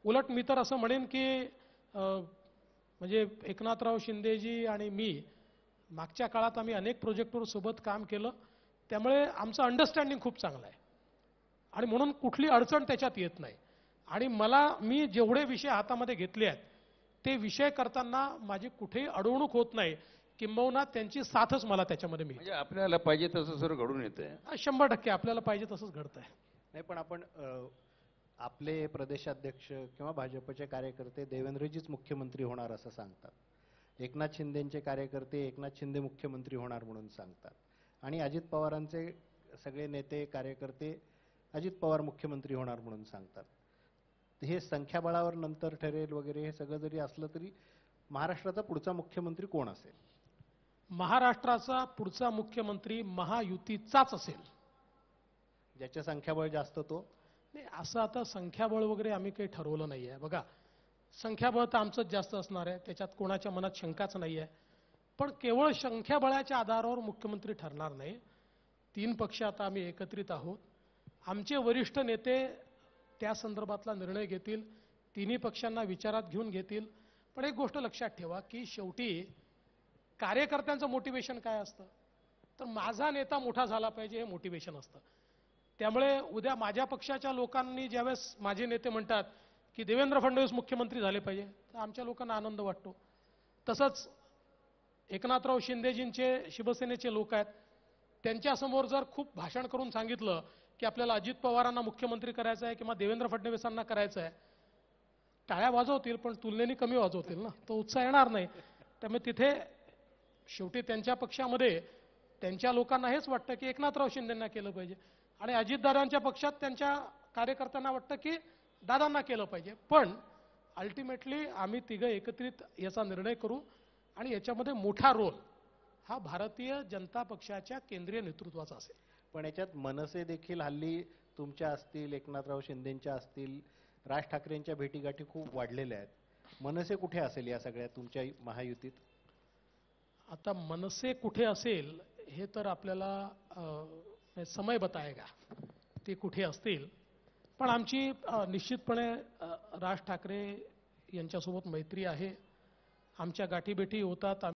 उलट मी तर असं म्हणेन की म्हणजे एकनाथराव शिंदेजी आणि मी मागच्या काळात आम्ही अनेक प्रोजेक्टवर सोबत काम केलं, त्यामुळे आमचं अंडरस्टँडिंग खूप चांगलं आहे आणि म्हणून कुठली अडचण त्याच्यात येत नाही. आणि मी जेवढे विषय हातामध्ये घेतले आहेत ते विषय करताना माझी कुठेही अडवणूक होत नाही, किंबहुना त्यांची साथच मला त्याच्यामध्ये मिळते. म्हणजे आपल्याला पाहिजे तसं सर घडून येतंय. 100% आपल्याला पाहिजे तसंच घडतंय. नाही, पण आपण आपले प्रदेशाध्यक्ष किंवा भाजपचे कार्यकर्ते देवेंद्रजीच मुख्यमंत्री होणार असं सांगतात. एकनाथ शिंदेचे कार्यकर्ते एकनाथ शिंदे मुख्यमंत्री होणार म्हणून सांगतात. आणि अजित पवारांचे सगळे नेते कार्यकर्ते अजित पवार मुख्यमंत्री होणार म्हणून सांगतात. हे संख्याबळावर नंतर ठरेल वगैरे, हे सगळं जरी असलं तरी महाराष्ट्राचा पुढचा मुख्यमंत्री कोण असेल? महाराष्ट्राचा पुढचा मुख्यमंत्री महायुतीचाच असेल. ज्याचे संख्याबळ जास्त तो? नाही, असं आता संख्याबळ वगैरे आम्ही काही ठरवलं नाही आहे. बघा, संख्याबळ तर आमचंच जास्त असणार आहे, त्याच्यात कोणाच्या मनात शंकाच नाही आहे. पण केवळ संख्याबळाच्या आधारावर मुख्यमंत्री ठरणार नाही. 3 पक्ष आता आम्ही एकत्रित आहोत. आमचे वरिष्ठ नेते त्या संदर्भातला निर्णय घेतील, तिन्ही पक्षांना विचारात घेऊन घेतील. पण एक गोष्ट लक्षात ठेवा की शेवटी कार्यकर्त्यांचं मोटिवेशन काय असतं, तर माझा नेता मोठा झाला पाहिजे हे मोटिवेशन असतं. त्यामुळे उद्या माझ्या पक्षाच्या लोकांनी ज्यावेळेस माझे नेते म्हणतात की देवेंद्र फडणवीस मुख्यमंत्री झाले पाहिजे, तर आमच्या लोकांना आनंद वाटतो. तसंच एकनाथराव शिंदेजींचे शिवसेनेचे लोक आहेत, त्यांच्यासमोर जर खूप भाषण करून सांगितलं की आपल्याला अजित पवारांना मुख्यमंत्री करायचं आहे किंवा देवेंद्र फडणवीसांना करायचं आहे, टाळ्या वाजवतील, पण तुलनेने कमी वाजवतील ना, तो उत्साह येणार नाही. त्यामुळे तिथे शेवटी त्यांच्या पक्षामध्ये त्यांच्या लोकांना हेच वाटतं की एकनाथराव शिंदेंना केलं पाहिजे आणि अजितदादांच्या पक्षात त्यांच्या कार्यकर्त्यांना वाटतं की दादांना केलं पाहिजे. पण अल्टिमेटली आम्ही तिघं एकत्रित याचा निर्णय करू आणि याच्यामध्ये मोठा रोल हा भारतीय जनता पक्षाच्या केंद्रीय नेतृत्वाचा असेल. पण याच्यात मनसे देखील हल्ली तुमच्या असतील, एकनाथराव शिंदेच्या असतील, राज ठाकरेंच्या भेटीगाठी खूप वाढलेल्या आहेत. मनसे कुठे असेल या सगळ्या तुमच्या महायुतीत? आता मनसे कुठे असेल हे तर आपल्याला समय बताएगा ते कुठे असतील. पण आमची निश्चितपणे राज ठाकरे यांच्यासोबत मैत्री आहे. आमच्या गाठीभेटी होतात.